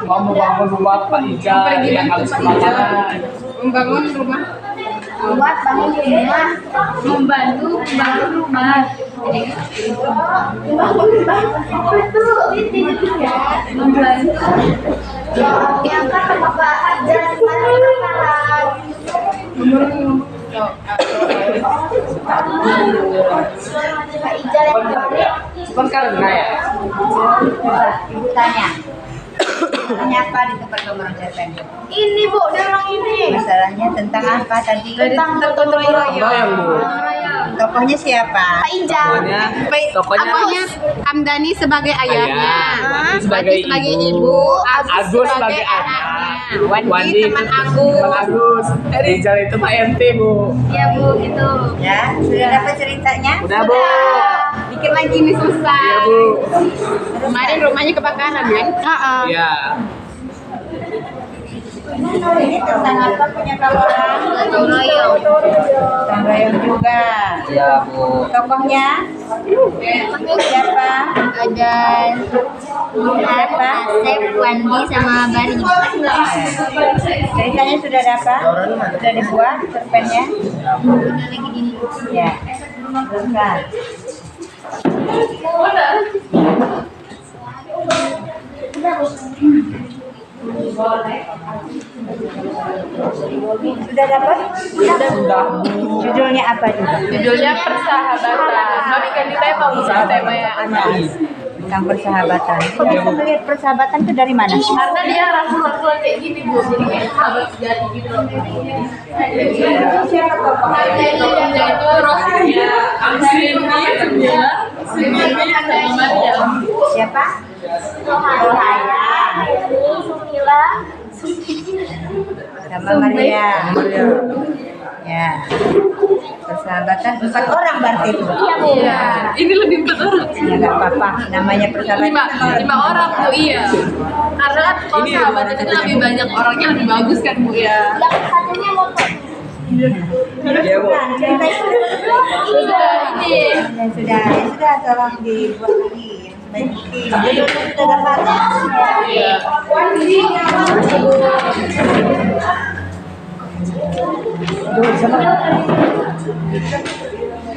mau membangun rumah Pak Ijal pergi yang bantu habis Pak Ijal kebakaran. membangun rumah Buat bangun rumah. Membantu membangun rumah. Membantu. Yang kan Bapak Ijal kemarin kebakaran. Pak Ijal yang kemarin. Bukan karena ya. Ibu tanya. Tanya apa di tempat pembangunan CPN? Ini Bu, dorong ini. Masalahnya tentang apa tadi? Tentang gotong Bayang Bu. Tokohnya siapa? Pak Ijal. Tokonya Hamdani sebagai ayahnya, Wati Wati sebagai ibu, Agus sebagai anak. Wandi teman Agus. Teman Agus. Rizal itu Pak RT Bu. Ya Bu, gitu. Ya, sudah dapat ceritanya? Udah Bu. Dikit lagi nih susah. Iya Bu. Kemarin rumahnya kebakaran kan? Iya. Ini tentang apa punya kamu orang? Gotong royong. Gotong royong juga. Iya, Bu. Tokohnya siapa? Ada Siapa? Asep, Wandi, sama Bari. Ceritanya sudah dapat? Sudah dibuat cerpennya? Udah lagi di Ya. Bukan. Sudah dapat? Sudah. Judulnya apa juga? Judulnya persahabatan. Mami kan tema bukan tema yang aneh. Tentang persahabatan. Kalau kita melihat persahabatan itu dari mana? Karena dia rangkul-rangkulan kayak gini Bu, jadi kayak sahabat sejati gitu loh. Siapa tokohnya? Tokohnya itu Rohia, Srini, sama Maryam. Siapa? Rohaya. Sumila. Sama Maria. Ya. Persahabatan 4 orang berarti itu. Iya, ini lebih 4 orang. Ya nggak apa-apa. Namanya persahabatan. Lima orang Bu, iya. Karena kan kalau sahabatan itu lebih banyak orangnya lebih bagus kan Bu ya. Yang satunya motor. Iya, Bu. Bukan, cerita itu Sudah ini. ya sudah tolong dibuat lagi yang sebaik mungkin. Judulnya sudah dapat. Iya.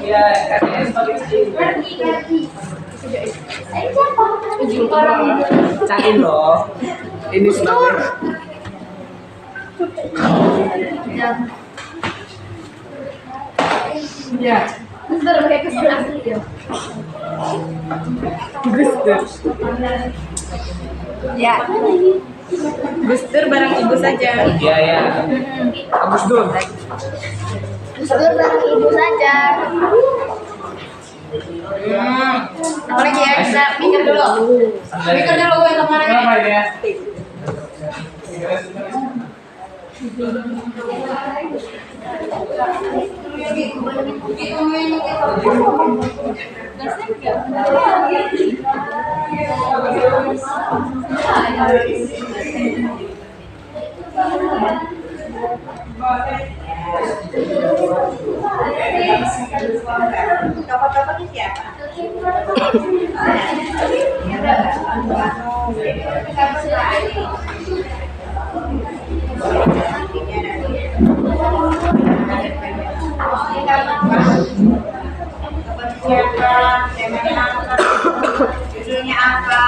Iya, katanya sebagai Cain loh. ini sebagai Iya. Bener kayak kesan asli ya. Ya. Gus Dur bareng ibu saja. iya ya. Agus Dur. Gus Dur bareng ibu saja. Apa lagi ya? Kita mikir dulu. Mikir dulu gue kemarin. Kenapa ya? Tokoh-tokohnya siapa? Judulnya apa?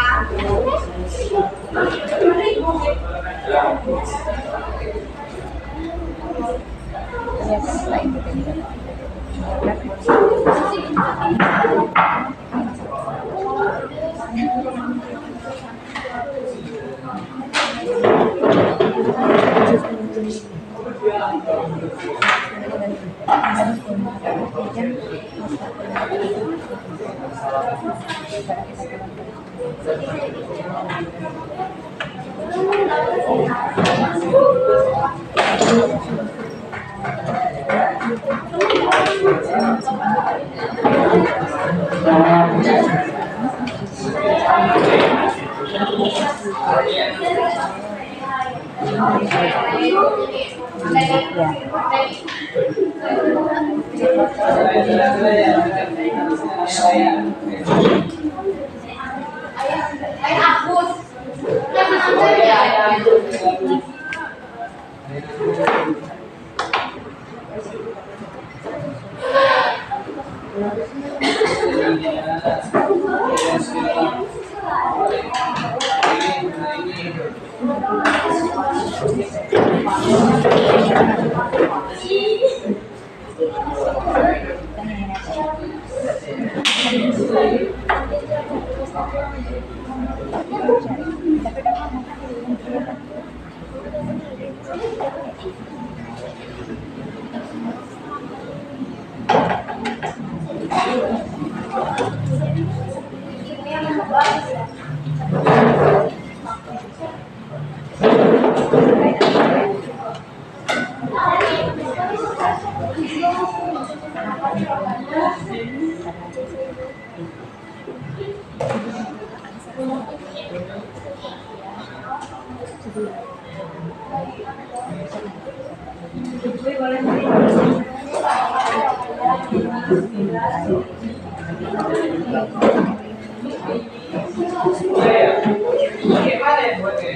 Gimana ya buatnya?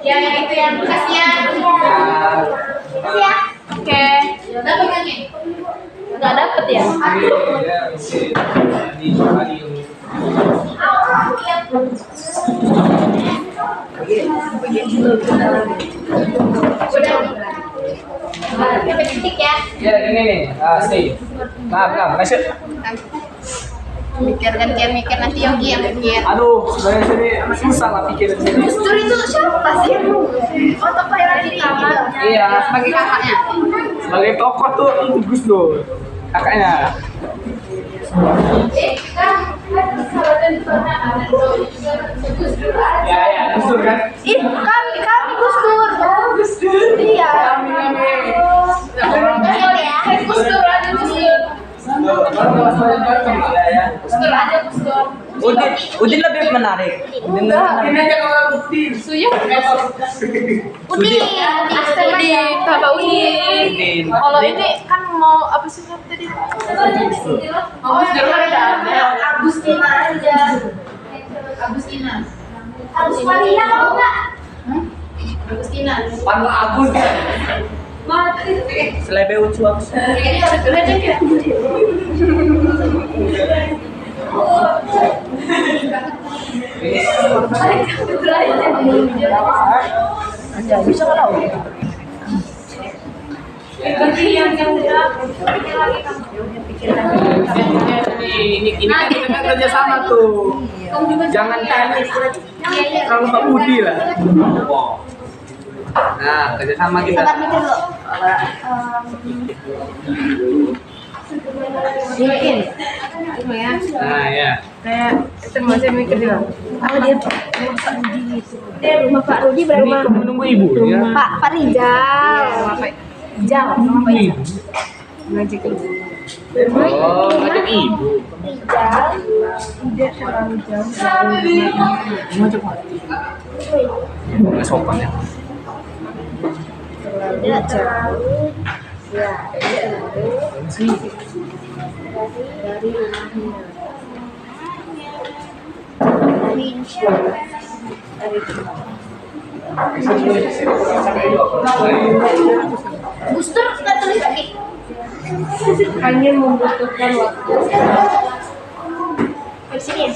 Ya, yang itu yang kasih ya. Kasih ya. Oke. Dapat kan nih? Nggak dapet ya? Udah titik ya? Ya gini nih, sih. Nah, masuk. Mikir nanti Yogi yang mikir. Aduh, sebenarnya sini susah lah pikirin sini. Gus Dur itu siapa sih? Otokoh di kamar. Iya, Sebagai kakaknya. sebagai tokoh tuh itu Gus Dur, kakaknya. Kan pernah ada Gus Dur. Ya, Gus Dur kan? Kami Gus Dur. Oh, Gus Dur. Iya. Gus Dur aja Gus Dur. Gus Dur aja Gus Dur. Udin lebih menarik. Ini aja kalau bukti. Suya. Udin. Kakak Udin. Kalau ini kan mau apa sih tadi? Oh, Gus Dur kan ada. Agustina aja. Agustina. Agustina mau nggak? Agustina. Panggil Agus kan? Selebe ucuap. Ini harus belajar ya. Bisa nggak tahu? Ini kan kita kan kerja sama tuh. Jangan kalau Pak Budi lah. Nah, kerja sama kita. Mungkin. Ya. Nah, ya. Kayak itu masih mikir dia. Oh dia Pak Rudi gitu. Dia rumah Pak Rudi berapa? Menunggu ibu ya. Pak Rijal. Rijal sama Pak Ibu. ngajak ibu. Oh, ngajak ibu. Rijal. Tidak terlalu jauh. Ngajak mati. Nggak sopan ya. Tidak terlalu. Ya, tidak terlalu. Dari rumahnya. Gus Dur nggak tulis lagi. Hanya membutuhkan waktu. Di sini ya.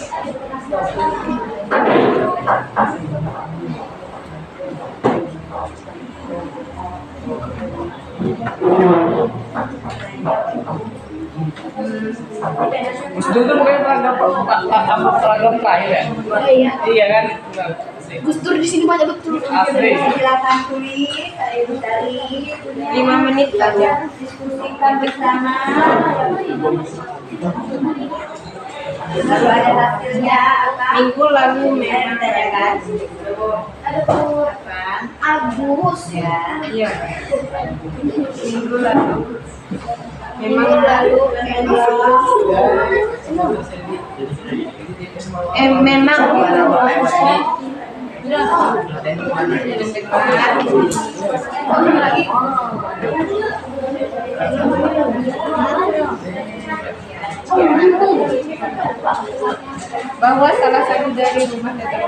Gus Dur tuh bukan seragam terakhir ya? Iya. Iya kan? Gus Dur di sini banyak betul. Asli. Silakan tulis, Ibu Tari. 5 menit saja. Diskusikan bersama. Lalu ada hasilnya apa? Minggu lalu Saya ditanyakan. Agus. Ya. Iya. Minggu lalu. Minggu lalu Memang bahwa salah satu dari rumah netra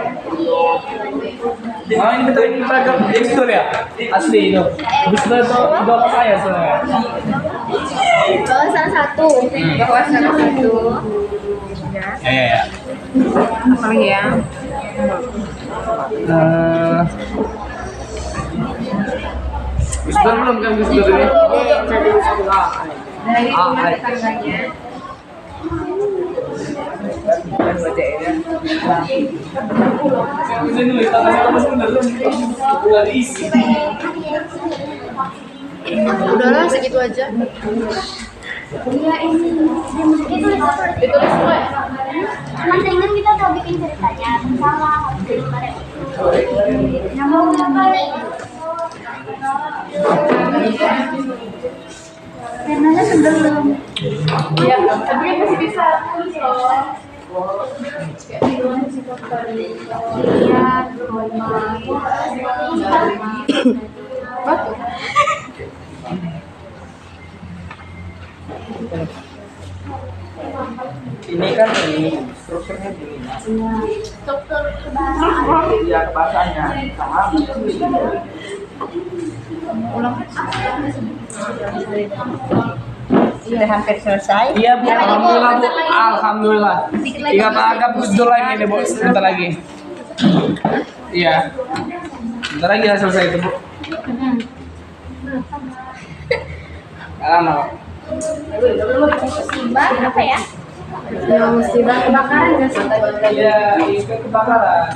Oh, ini betul ini seragam Gus Dur ya? Asli itu. Gus Dur itu idola saya sebenarnya. Bahwa salah satu. bahwa salah satu Ya. apa ya Gus Dur belum kan Gus Dur ini? dari rumah tetangganya Bisa nulis tanggal sebenarnya belum isi. Udahlah segitu aja. Iya ini Ditulis semua ya? emang teringat kita udah bikin ceritanya salah harus jadi pada itu. Nama berapa? Renanya sebelum. Iya, tapi kan masih bisa tulis loh. Iya, Ini kan ini strukturnya gini. struktur kebahasaan. Iya bahasanya sama. Sudah hampir selesai. Iya Bu, alhamdulillah Bu, alhamdulillah. Tinggal paragraf betul lagi nih Bu, sebentar lagi. Iya, sebentar lagi ya selesai itu Bu. Lama. Musibah apa ya? Musibah kebakaran nggak sih? Iya, itu kebakaran.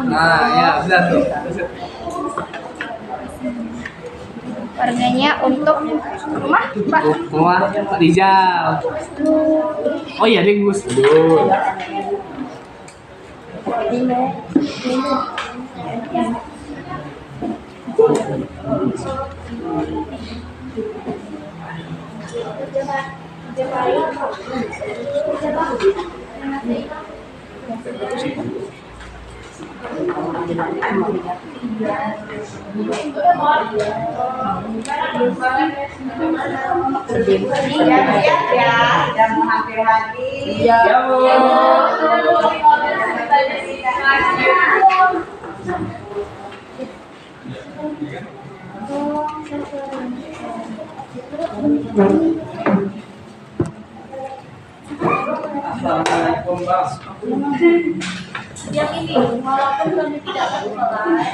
Nah, ya benar tuh. Warnanya untuk rumah Pak. Rumah Pak Rizal. Oh iya, dia Gus Dur. Siap-siap ya, sudah mau hampir habis. Ya Bu. Assalamualaikum Bang. Yang ini, walaupun kami tidak sekolah.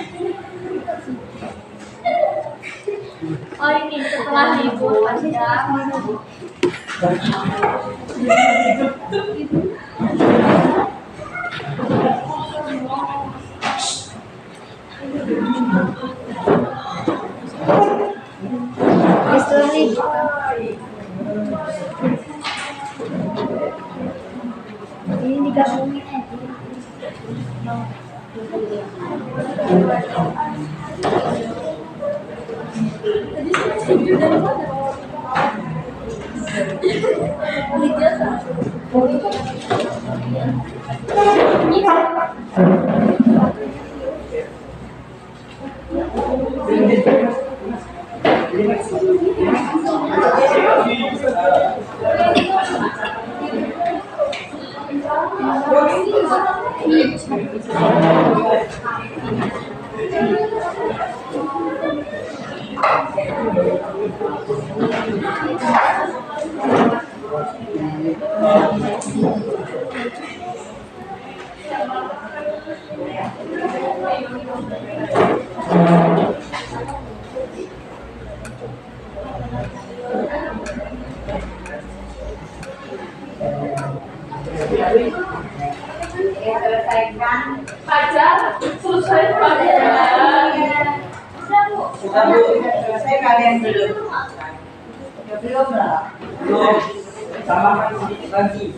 Oh ini setelah libur panjang. Ini digabungin aja. Selesaikan. Pacar, selesai pacar. Sudah Bu, selesai kalian belum? Belum lah. Belum. Tambahkan sedikit lagi.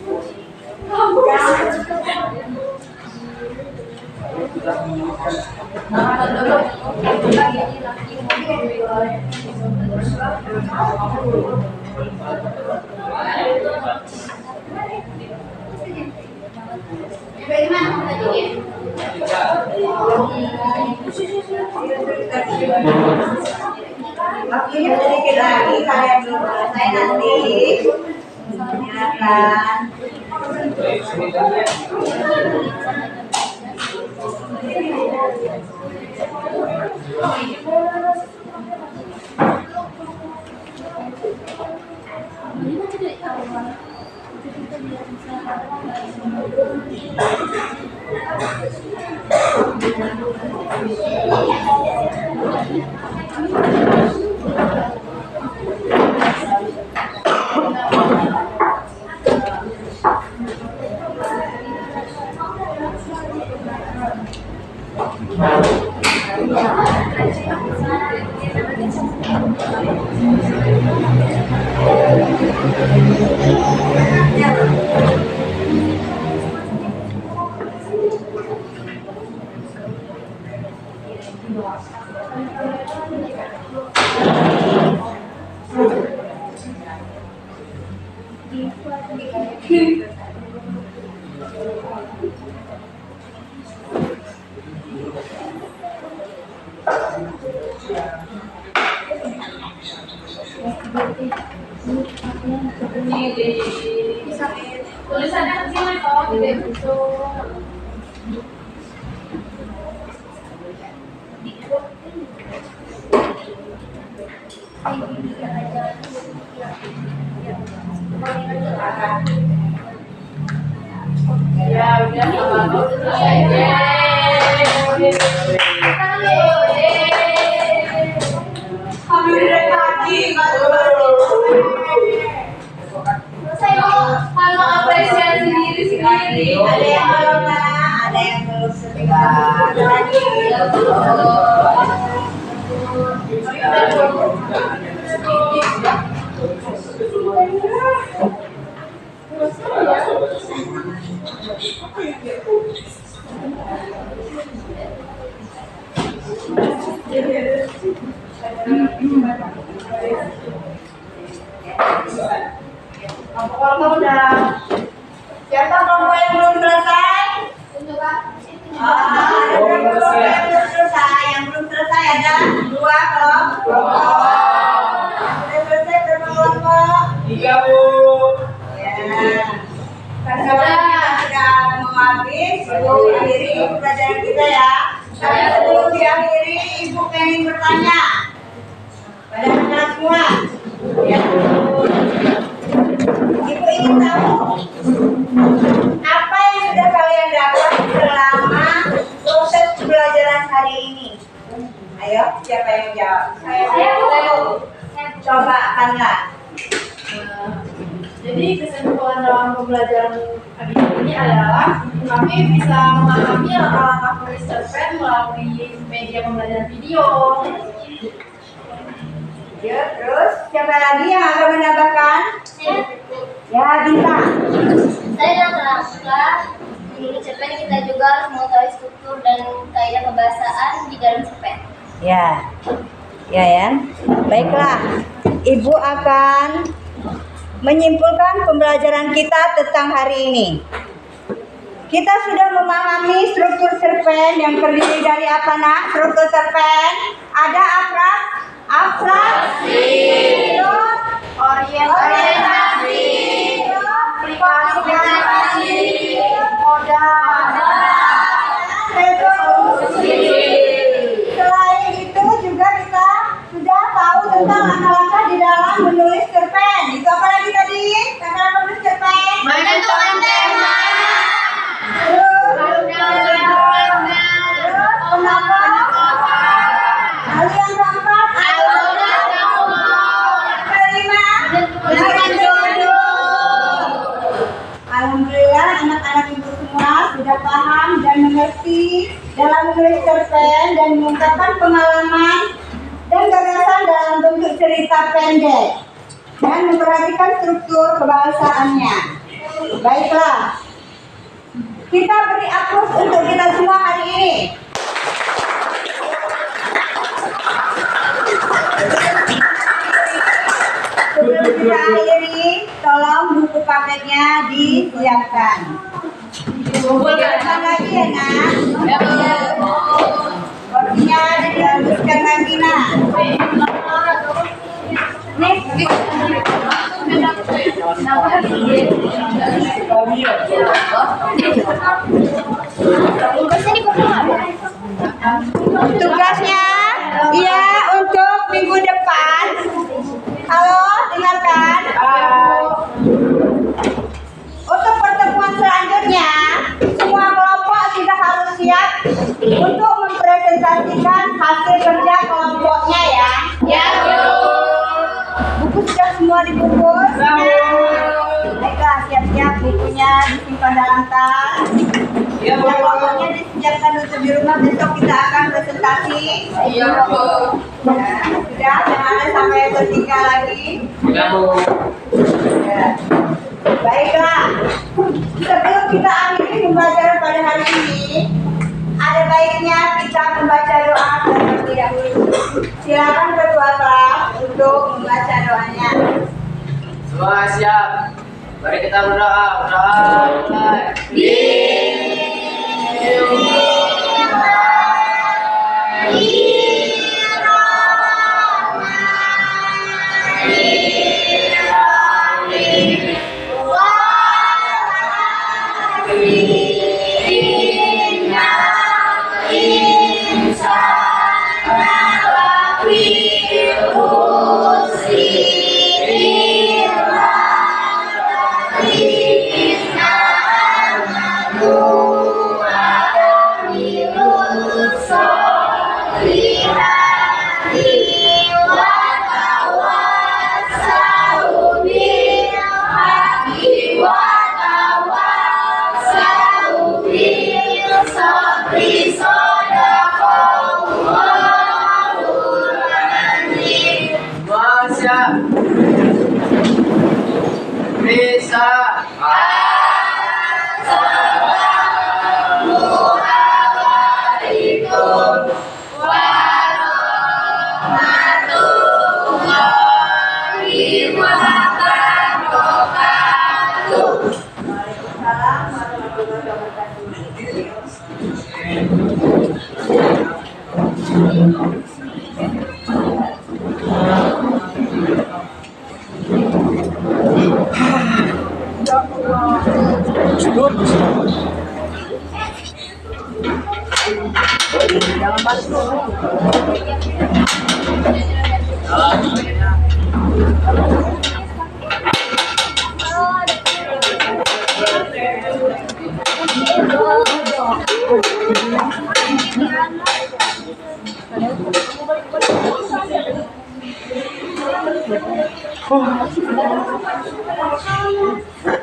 Waktunya sedikit lagi, kalian belum selesai nanti. Silakan. Tulisannya kecil kalau tidak butuh. Ya udah kalau selesai. Kalau apresiasi diri sendiri, Ada yang belum lah, ada yang belum sebentar lagi. Kalau udah siapa kelompok yang belum selesai? Ada berapa kelompok yang belum selesai? Yang belum selesai ada 2 kelompok. Sudah selesai berapa kelompok? 3, Bu. Ya. Karena kita sudah mau habis, Ibu akhiri pelajaran kita ya. Tapi sebelum diakhiri, Ibu pengen bertanya pada anak semua. Ya. Ibu ingin tahu apa yang sudah kalian dapat selama proses pembelajaran hari ini. Ayo, siapa yang jawab? Saya tahu. Coba Kanla. Jadi kesimpulan dalam pembelajaran hari ini adalah kami bisa memahami langkah-langkah tulis cerpen melalui media pembelajaran video. Ya, terus siapa lagi yang akan menambahkan? Ya, Bintang. Saya dalam rangka menulis cerpen kita juga harus mengetahui struktur dan kaidah kebahasaan di dalam cerpen. Ya, ya. Baiklah, Ibu akan menyimpulkan pembelajaran kita tentang hari ini. Kita sudah memahami struktur cerpen yang terdiri dari apa, Nak? Struktur cerpen ada abstraksi, orientasi, aplikasi, modal, resolusi. Selain itu juga kita sudah tahu tentang langkah-langkah di dalam menulis cerpen. Itu apa lagi tadi? Cara menulis cerpen. Menentukan tema. Terus kenapa? Hal yang keempat, kelima, menentukan jodoh. Alhamdulillah anak-anak Ibu semua sudah paham dan mengerti dalam menulis cerpen dan mengungkapkan pengalaman dan gagasan dalam bentuk cerita pendek. dan memperhatikan struktur kebahasanya. Baiklah, kita beri aplaus untuk kita semua hari ini. Sebelum kita akhiri, tolong buku paketnya disiapkan. Buku jangan lagi ya nak. Kopinya dihabiskan lagi nak. Nih. Tugasnya, iya untuk minggu depan. Halo, dengarkan. Untuk pertemuan selanjutnya, semua kelompok sudah harus siap untuk mempresentasikan hasil kerja kelompoknya ya. Ya. Buku sudah semua dibungkus. Baiklah, siap-siap bukunya disimpan dalam tas. Ya, kelompoknya disiapkan untuk di rumah, besok kita akan presentasi. Iya, Bu. Sudah, jangan ada sampai tertinggal lagi. Ya, Bu. Ya. Baiklah, sebelum kita akhiri pembelajaran pada hari ini, ada baiknya kita membaca doa terlebih dahulu. Silakan ketua kelas untuk membaca doanya. Semua siap. Mari kita berdoa. Berdoa mulai. Bisa. Assalamualaikum warahmatullahi wabarakatuh. Waalaikumsalam warahmatullahi